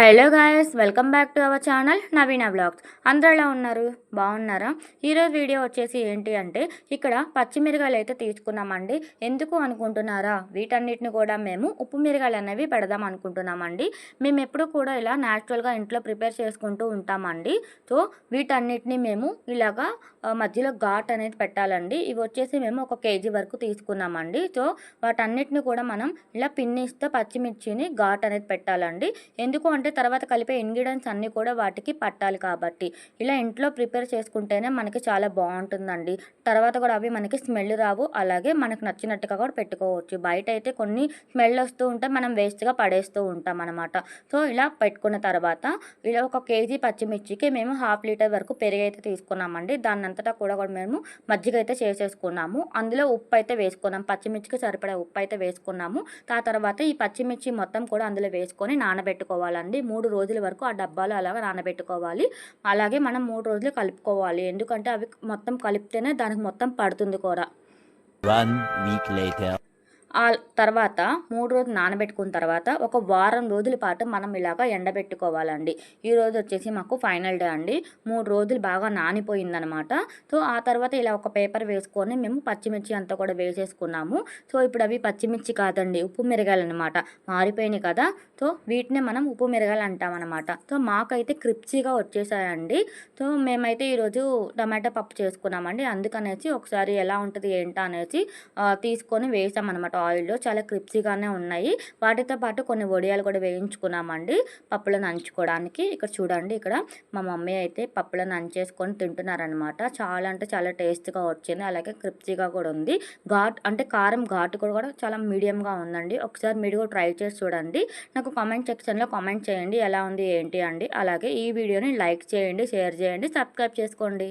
Hello guys, welcome back to our channel Naveena vlogs. అందరూ ఎలా ఉన్నారు? బాగున్నారా? ఈరోజు వీడియో వచ్చేసి ఏంటి అంటే, ఇక్కడ పచ్చిమిరకాయలు అయితే తీసుకున్నామండి. ఎందుకు అనుకుంటున్నారా? వీటన్నిటిని కూడా మేము ఉప్పు మిరకాయలు అనేవి పెడదాం అనుకుంటున్నామండి. మేము ఎప్పుడు కూడా ఇలా న్యాచురల్గా ఇంట్లో ప్రిపేర్ చేసుకుంటూ ఉంటామండి. సో వీటన్నిటిని మేము ఇలాగా మధ్యలో ఘాట్ అనేది పెట్టాలండి. ఇవి వచ్చేసి మేము 1 కేజీ వరకు తీసుకున్నామండి. సో వాటన్నిటిని కూడా మనం ఇలా పిన్నిస్తే పచ్చిమిర్చిని ఘాట్ అనేది పెట్టాలండి. ఎందుకు అంటే తర్వాత కలిపే ఇంగ్రీడియంట్స్ అన్నీ కూడా వాటికి పట్టాలి కాబట్టి. ఇలా ఇంట్లో ప్రిపేర్ చేసుకుంటేనే మనకి చాలా బాగుంటుందండి. తర్వాత కూడా అవి మనకి స్మెల్ రావు. అలాగే మనకు నచ్చినట్టుగా కూడా పెట్టుకోవచ్చు. బయట అయితే కొన్ని స్మెల్ వస్తూ ఉంటే మనం వేస్ట్గా పడేస్తూ ఉంటాం అనమాట. సో ఇలా పెట్టుకున్న తర్వాత ఇలా 1 కేజీ పచ్చిమిర్చికి మేము 1/2 లీటర్ వరకు పెరుగు అయితే తీసుకున్నామండి. దాన్ని అంతటా కూడా మేము మజ్జిగ అయితే చేసేసుకున్నాము. అందులో ఉప్పు అయితే వేసుకున్నాం. పచ్చిమిర్చికి సరిపడా ఉప్పు అయితే వేసుకున్నాము. ఆ తర్వాత ఈ పచ్చిమిర్చి మొత్తం కూడా అందులో వేసుకొని నానబెట్టుకోవాలండి. 3 రోజుల వరకు ఆ డబ్బాలో అలాగా నానబెట్టుకోవాలి. అలాగే మనం 3 రోజులు కలుపుకోవాలి. ఎందుకంటే అవి మొత్తం కలిపితేనే దానికి మొత్తం పడుతుంది కూర. 1 week later. ఆ తర్వాత 3 రోజులు నానబెట్టుకున్న తర్వాత ఒక వారం రోజుల పాటు మనం ఇలాగ ఎండబెట్టుకోవాలండి. ఈరోజు వచ్చేసి మాకు ఫైనల్ డే అండి. 3 రోజులు బాగా నానిపోయిందనమాట. సో ఆ తర్వాత ఇలా ఒక పేపర్ వేసుకొని మేము పచ్చిమిర్చి అంతా కూడా వేసేసుకున్నాము. సో ఇప్పుడు అవి పచ్చిమిర్చి కాదండి, ఉప్పు మిరగాయలు అనమాట. మారిపోయినాయి కదా. సో వీటిని మనం ఉప్పు మిరగాయలు అంటామన్నమాట. సో మాకైతే క్రిప్సీగా వచ్చేసాయండి. సో మేమైతే ఈరోజు టమాటా పప్పు చేసుకున్నామండి. అందుకనేసి ఒకసారి ఎలా ఉంటుంది ఏంటా అనేసి తీసుకొని వేసామన్నమాట ఆయిల్లో. చాలా క్రిప్సీగానే ఉన్నాయి. వాటితో పాటు కొన్ని వడియాలు కూడా వేయించుకున్నామండి పప్పులో నంచుకోవడానికి. ఇక్కడ చూడండి, ఇక్కడ మా మమ్మీ అయితే పప్పులో నంచేసుకొని తింటున్నారనమాట. చాలా అంటే చాలా టేస్ట్గా వచ్చింది. అలాగే క్రిప్సీగా కూడా ఉంది. కారం ఘాటు కూడా చాలా మీడియంగా ఉందండి. ఒకసారి మీరు కూడా ట్రై చేసి చూడండి. నాకు కామెంట్ సెక్షన్లో కామెంట్ చేయండి ఎలా ఉంది ఏంటి అండి. అలాగే ఈ వీడియోని లైక్ చేయండి, షేర్ చేయండి, సబ్స్క్రైబ్ చేసుకోండి.